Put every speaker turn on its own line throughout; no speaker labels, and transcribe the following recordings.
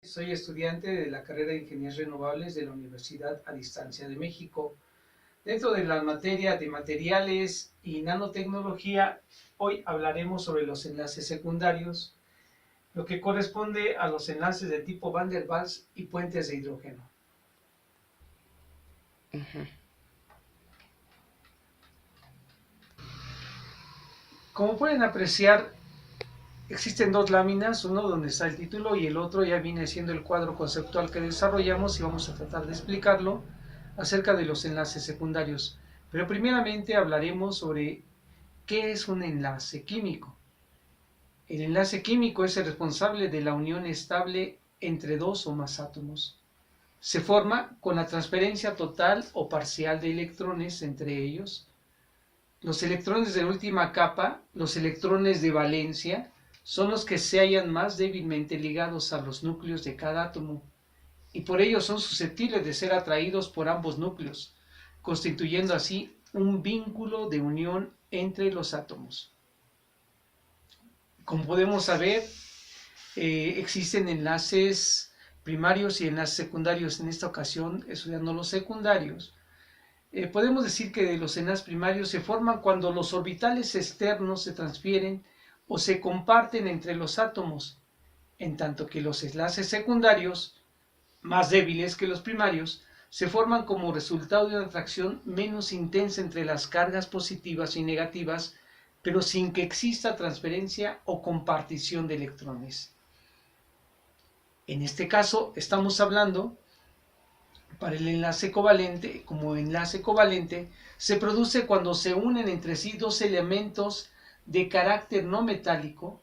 Soy estudiante de la carrera de Ingenierías Renovables de la Universidad a Distancia de México. Dentro de la materia de materiales y nanotecnología, hoy hablaremos sobre los enlaces secundarios, lo que corresponde a los enlaces de tipo Van der Waals y puentes de hidrógeno. Como pueden apreciar, existen dos láminas, uno donde está el título y el otro ya viene siendo el cuadro conceptual que desarrollamos y vamos a tratar de explicarlo acerca de los enlaces secundarios. Pero primeramente hablaremos sobre qué es un enlace químico. El enlace químico es el responsable de la unión estable entre dos o más átomos. Se forma con la transferencia total o parcial de electrones entre ellos. Los electrones de última capa, los electrones de valencia, son los que se hallan más débilmente ligados a los núcleos de cada átomo y por ello son susceptibles de ser atraídos por ambos núcleos, constituyendo así un vínculo de unión entre los átomos. Como podemos saber, existen enlaces primarios y enlaces secundarios. En esta ocasión, estudiando los secundarios, podemos decir que los enlaces primarios se forman cuando los orbitales externos se transfieren o se comparten entre los átomos, en tanto que los enlaces secundarios, más débiles que los primarios, se forman como resultado de una atracción menos intensa entre las cargas positivas y negativas, pero sin que exista transferencia o compartición de electrones. En este caso, estamos hablando, para el enlace covalente, como enlace covalente, se produce cuando se unen entre sí dos elementos de carácter no metálico.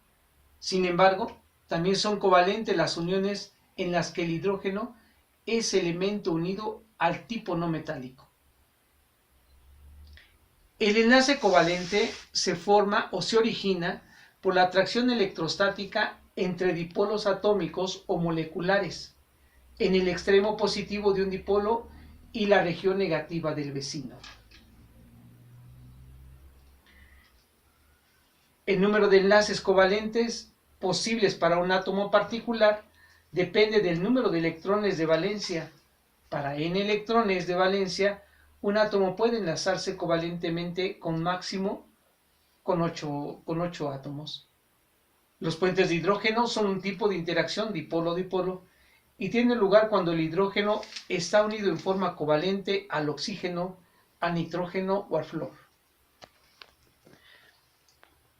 Sin embargo, también son covalentes las uniones en las que el hidrógeno es elemento unido al tipo no metálico. El enlace covalente se forma o se origina por la atracción electrostática entre dipolos atómicos o moleculares en el extremo positivo de un dipolo y la región negativa del vecino. El número de enlaces covalentes posibles para un átomo particular depende del número de electrones de valencia. Para n electrones de valencia, un átomo puede enlazarse covalentemente con máximo con 8 átomos. Los puentes de hidrógeno son un tipo de interacción dipolo-dipolo y tienen lugar cuando el hidrógeno está unido en forma covalente al oxígeno, al nitrógeno o al flúor.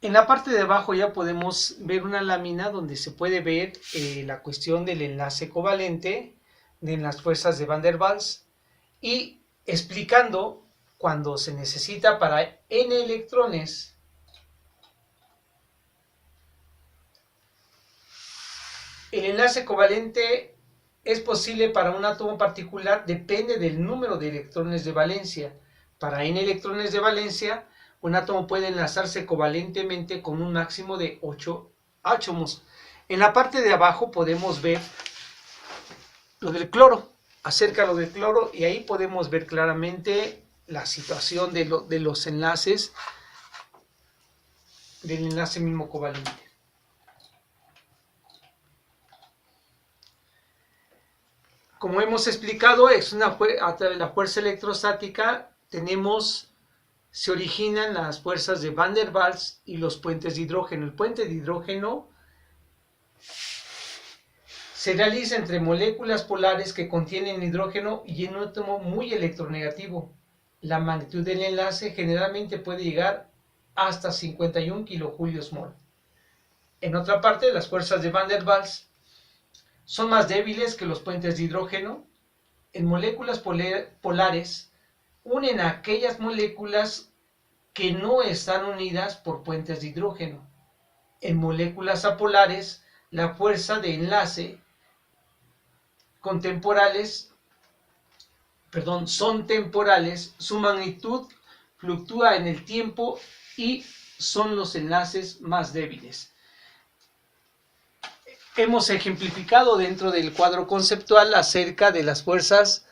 En la parte de abajo ya podemos ver una lámina donde se puede ver la cuestión del enlace covalente de las fuerzas de Van der Waals y explicando cuando se necesita para n electrones el enlace covalente es posible para un átomo particular, depende del número de electrones de valencia. Para n electrones de valencia, un átomo puede enlazarse covalentemente con un máximo de 8 átomos. En la parte de abajo podemos ver lo del cloro, acerca lo del cloro, y ahí podemos ver claramente la situación de los enlaces, del enlace mismo covalente. Como hemos explicado, a través de la fuerza electrostática se originan las fuerzas de Van der Waals y los puentes de hidrógeno. El puente de hidrógeno se realiza entre moléculas polares que contienen hidrógeno y en un átomo muy electronegativo. La magnitud del enlace generalmente puede llegar hasta 51 kilojulios mol. En otra parte, las fuerzas de Van der Waals son más débiles que los puentes de hidrógeno. En moléculas polares unen a aquellas moléculas que no están unidas por puentes de hidrógeno. En moléculas apolares, la fuerza de enlace son temporales, su magnitud fluctúa en el tiempo y son los enlaces más débiles. Hemos ejemplificado dentro del cuadro conceptual acerca de las fuerzas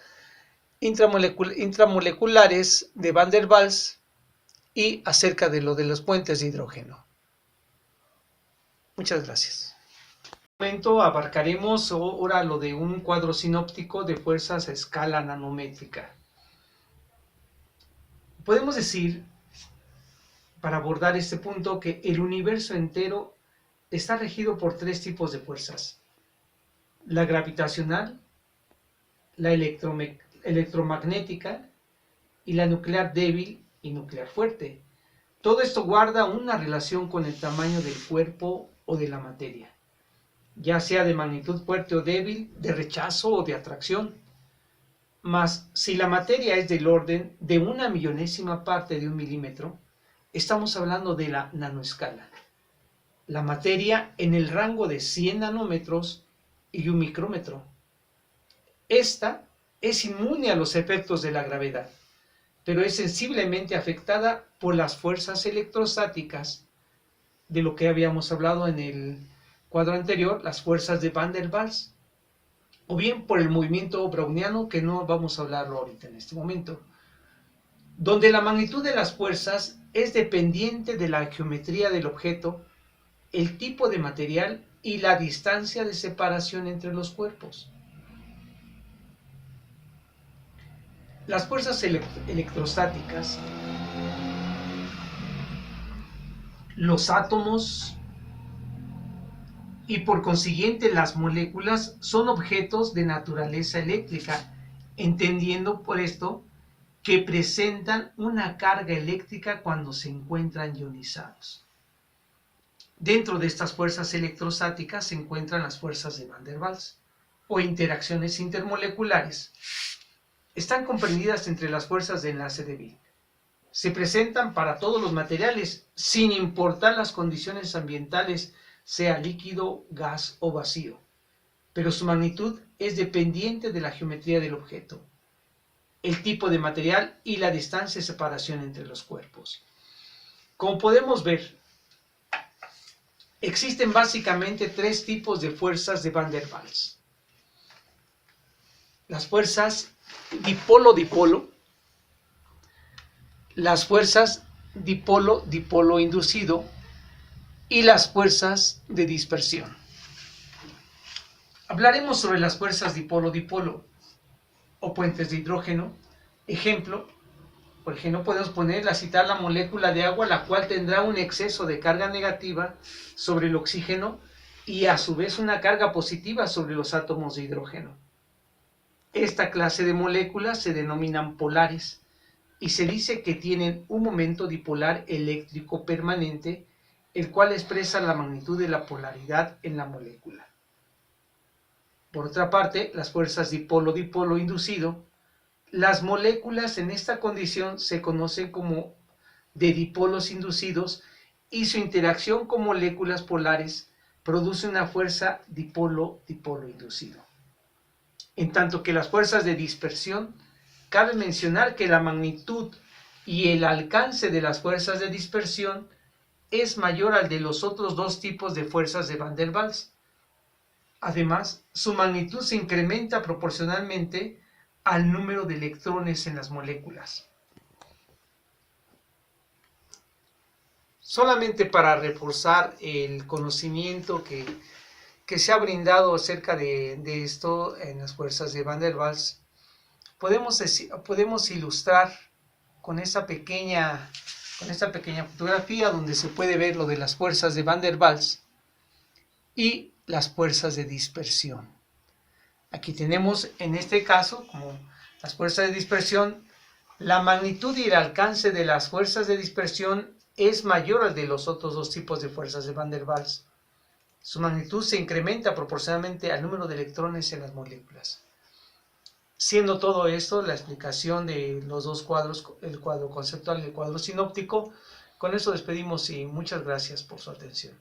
intramoleculares de Van der Waals y acerca de lo de los puentes de hidrógeno. Muchas gracias. Momento abarcaremos ahora lo de un cuadro sinóptico de fuerzas a escala nanométrica. Podemos decir, para abordar este punto, que el universo entero está regido por tres tipos de fuerzas: la gravitacional, la electromagnética y la nuclear débil y nuclear fuerte. Todo esto guarda una relación con el tamaño del cuerpo o de la materia, ya sea de magnitud fuerte o débil, de rechazo o de atracción. Mas si la materia es del orden de una millonésima parte de un milímetro, estamos hablando de la nanoescala. La materia en el rango de 100 nanómetros y un micrómetro. Esta es inmune a los efectos de la gravedad, pero es sensiblemente afectada por las fuerzas electrostáticas, de lo que habíamos hablado en el cuadro anterior, las fuerzas de Van der Waals, o bien por el movimiento browniano, que no vamos a hablarlo ahorita en este momento, donde la magnitud de las fuerzas es dependiente de la geometría del objeto, el tipo de material y la distancia de separación entre los cuerpos. Las fuerzas electrostáticas, los átomos y por consiguiente las moléculas son objetos de naturaleza eléctrica, entendiendo por esto que presentan una carga eléctrica cuando se encuentran ionizados. Dentro de estas fuerzas electrostáticas se encuentran las fuerzas de Van der Waals o interacciones intermoleculares. Están comprendidas entre las fuerzas de enlace débil. Se presentan para todos los materiales, sin importar las condiciones ambientales, sea líquido, gas o vacío, pero su magnitud es dependiente de la geometría del objeto, el tipo de material y la distancia de separación entre los cuerpos. Como podemos ver, existen básicamente tres tipos de fuerzas de Van der Waals. Las fuerzas dipolo-dipolo, las fuerzas dipolo-dipolo inducido y las fuerzas de dispersión. Hablaremos sobre las fuerzas dipolo-dipolo o puentes de hidrógeno. Ejemplo, por ejemplo, podemos citar la molécula de agua, la cual tendrá un exceso de carga negativa sobre el oxígeno y a su vez una carga positiva sobre los átomos de hidrógeno. Esta clase de moléculas se denominan polares y se dice que tienen un momento dipolar eléctrico permanente, el cual expresa la magnitud de la polaridad en la molécula. Por otra parte, las fuerzas dipolo-dipolo inducido, las moléculas en esta condición se conocen como de dipolos inducidos y su interacción con moléculas polares produce una fuerza dipolo-dipolo inducido. En tanto que las fuerzas de dispersión, cabe mencionar que la magnitud y el alcance de las fuerzas de dispersión es mayor al de los otros dos tipos de fuerzas de Van der Waals. Además, su magnitud se incrementa proporcionalmente al número de electrones en las moléculas. Solamente para reforzar el conocimiento que se ha brindado acerca de esto en las fuerzas de Van der Waals, podemos ilustrar con esta pequeña fotografía donde se puede ver lo de las fuerzas de Van der Waals y las fuerzas de dispersión. Aquí tenemos en este caso, como las fuerzas de dispersión, la magnitud y el alcance de las fuerzas de dispersión es mayor al de los otros dos tipos de fuerzas de Van der Waals. Su magnitud se incrementa proporcionalmente al número de electrones en las moléculas. Siendo todo esto la explicación de los dos cuadros, el cuadro conceptual y el cuadro sinóptico, con eso despedimos y muchas gracias por su atención.